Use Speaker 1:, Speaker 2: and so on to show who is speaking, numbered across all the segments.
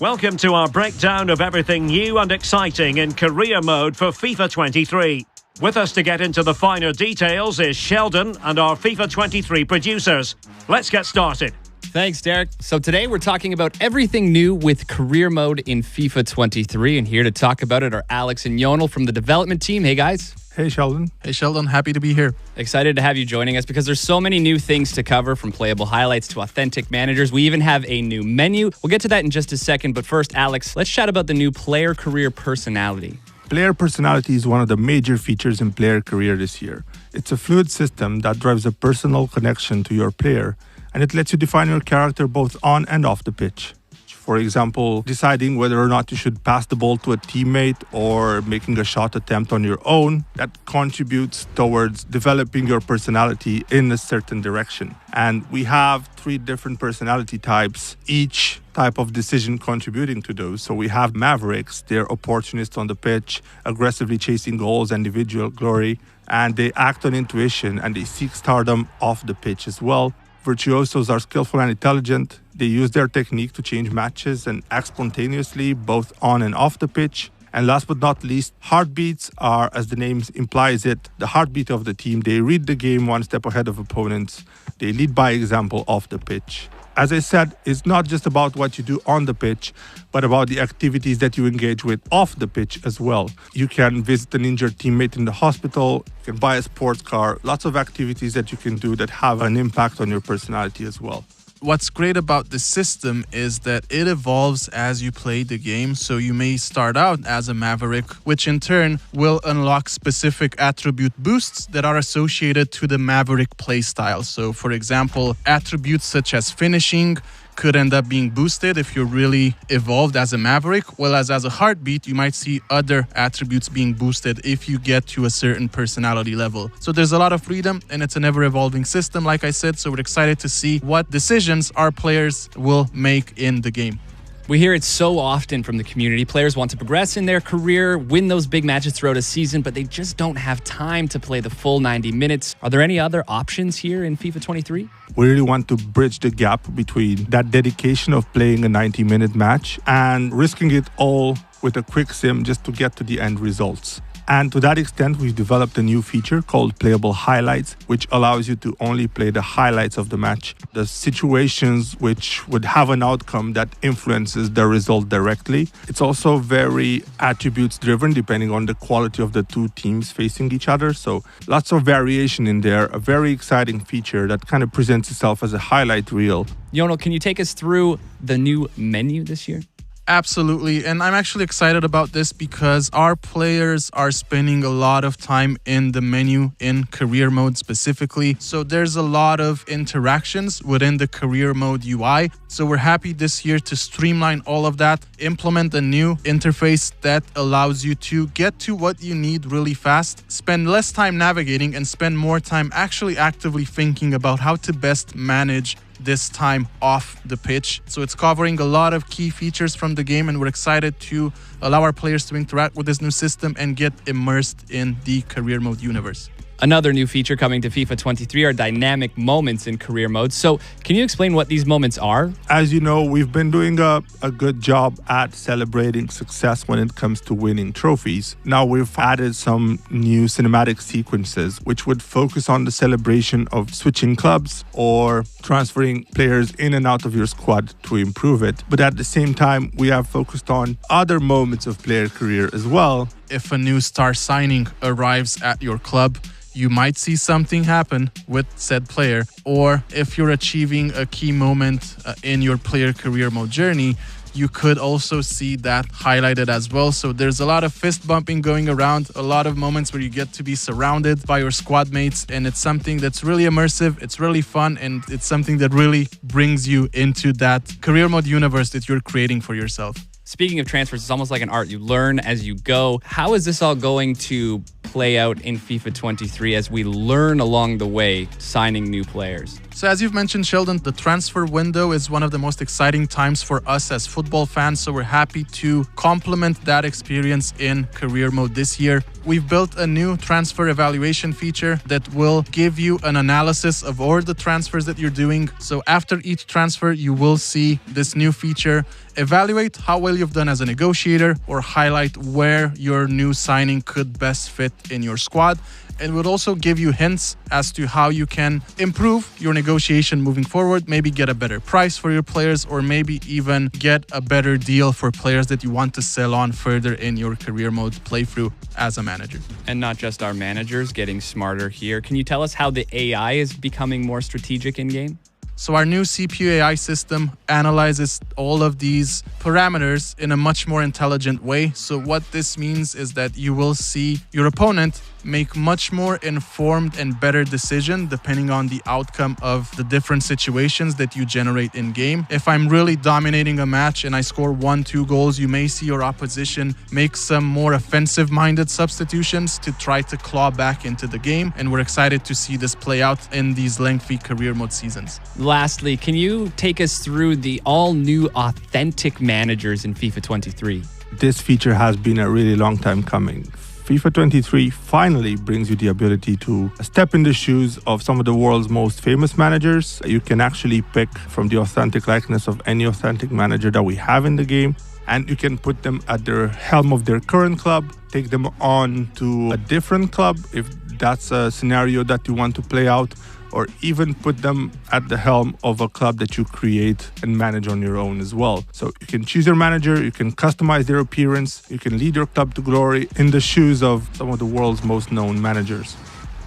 Speaker 1: Welcome to our breakdown of everything new and exciting in career mode for FIFA 23. With us to get into the finer details is Sheldon and our FIFA 23 producers. Let's get started.
Speaker 2: Thanks, Derek. So today we're talking about everything new with career mode in FIFA 23. And here to talk about it are Alex and Jonel from the development team. Hey, guys.
Speaker 3: Hey, Sheldon.
Speaker 4: Hey, Sheldon. Happy to be here.
Speaker 2: Excited to have you joining us because there's so many new things to cover, from playable highlights to authentic managers. We even have a new menu. We'll get to that in just a second. But first, Alex, let's chat about the new player career personality.
Speaker 3: Player personality is one of the major features in player career this year. It's a fluid system that drives a personal connection to your player, and it lets you define your character both on and off the pitch. For example, deciding whether or not you should pass the ball to a teammate or making a shot attempt on your own, that contributes towards developing your personality in a certain direction. And we have 3 different personality types, each type of decision contributing to those. So we have Mavericks, they're opportunists on the pitch, aggressively chasing goals and individual glory, and they act on intuition and they seek stardom off the pitch as well. Virtuosos are skillful and intelligent. They use their technique to change matches and act spontaneously, both on and off the pitch. And last but not least, heartbeats are, as the name implies it, the heartbeat of the team. They read the game one step ahead of opponents. They lead by example off the pitch. As I said, it's not just about what you do on the pitch, but about the activities that you engage with off the pitch as well. You can visit an injured teammate in the hospital, you can buy a sports car, lots of activities that you can do that have an impact on your personality as well.
Speaker 4: What's great about this system is that it evolves as you play the game. So you may start out as a Maverick, which in turn will unlock specific attribute boosts that are associated to the Maverick playstyle. So for example, attributes such as finishing could end up being boosted if you're really evolved as a Maverick, whereas as a Heartbeat, you might see other attributes being boosted if you get to a certain personality level. So there's a lot of freedom and it's an ever-evolving system, like I said, so we're excited to see what decisions our players will make in the game.
Speaker 2: We hear it so often from the community. Players want to progress in their career, win those big matches throughout a season, but they just don't have time to play the full 90 minutes. Are there any other options here in FIFA 23?
Speaker 3: We really want to bridge the gap between that dedication of playing a 90-minute match and risking it all with a quick sim just to get to the end results. And to that extent, we've developed a new feature called Playable Highlights, which allows you to only play the highlights of the match, the situations which would have an outcome that influences the result directly. It's also very attributes driven, depending on the quality of the 2 teams facing each other. So lots of variation in there, a very exciting feature that kind of presents itself as a highlight reel.
Speaker 2: Jonel, can you take us through the new menu this year?
Speaker 4: Absolutely, and I'm actually excited about this because our players are spending a lot of time in the menu in career mode specifically. So there's a lot of interactions within the career mode UI. So we're happy this year to streamline all of that, implement a new interface that allows you to get to what you need really fast, spend less time navigating and spend more time actually actively thinking about how to best manage this time off the pitch. So it's covering a lot of key features from the game, and we're excited to allow our players to interact with this new system and get immersed in the career mode universe.
Speaker 2: Another new feature coming to FIFA 23 are dynamic moments in career mode. So can you explain what these moments are?
Speaker 3: As you know, we've been doing a good job at celebrating success when it comes to winning trophies. Now we've added some new cinematic sequences, which would focus on the celebration of switching clubs or transferring players in and out of your squad to improve it. But at the same time, we have focused on other moments of player career as well.
Speaker 4: If a new star signing arrives at your club, you might see something happen with said player, or if you're achieving a key moment in your player career mode journey, you could also see that highlighted as well. So there's a lot of fist bumping going around, a lot of moments where you get to be surrounded by your squad mates, and it's something that's really immersive, it's really fun, and it's something that really brings you into that career mode universe that you're creating for yourself.
Speaker 2: Speaking of transfers, it's almost like an art. You learn as you go. How is this all going to play out in FIFA 23 as we learn along the way signing new players?
Speaker 4: So as you've mentioned, Sheldon, the transfer window is one of the most exciting times for us as football fans. So we're happy to complement that experience in career mode this year. We've built a new transfer evaluation feature that will give you an analysis of all the transfers that you're doing. So after each transfer, you will see this new feature evaluate how well you've done as a negotiator or highlight where your new signing could best fit in your squad. It would also give you hints as to how you can improve your negotiation moving forward, maybe get a better price for your players, or maybe even get a better deal for players that you want to sell on further in your career mode playthrough as a manager.
Speaker 2: And not just our managers getting smarter here. Can you tell us how the AI is becoming more strategic in-game?
Speaker 4: So our new CPU AI system analyzes all of these parameters in a much more intelligent way. So what this means is that you will see your opponent make much more informed and better decision depending on the outcome of the different situations that you generate in game. If I'm really dominating a match and I score 1-2 goals, you may see your opposition make some more offensive minded substitutions to try to claw back into the game, and we're excited to see this play out in these lengthy career mode seasons.
Speaker 2: Lastly, can you take us through the all-new authentic managers in FIFA 23?
Speaker 3: This feature has been a really long time coming. FIFA 23 finally brings you the ability to step in the shoes of some of the world's most famous managers. You can actually pick from the authentic likeness of any authentic manager that we have in the game, and you can put them at the helm of their current club, take them on to a different club if that's a scenario that you want to play out, or even put them at the helm of a club that you create and manage on your own as well. So you can choose your manager, you can customize their appearance, you can lead your club to glory in the shoes of some of the world's most known managers.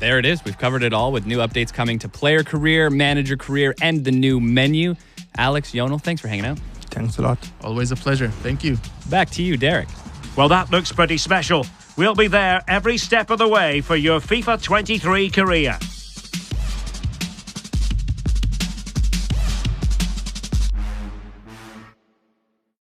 Speaker 2: There it is. We've covered it all with new updates coming to player career, manager career, and the new menu. Alex, Jonel, thanks for hanging out.
Speaker 3: Thanks a lot.
Speaker 4: Always a pleasure. Thank you.
Speaker 2: Back to you, Derek.
Speaker 1: Well, that looks pretty special. We'll be there every step of the way for your FIFA 23 career.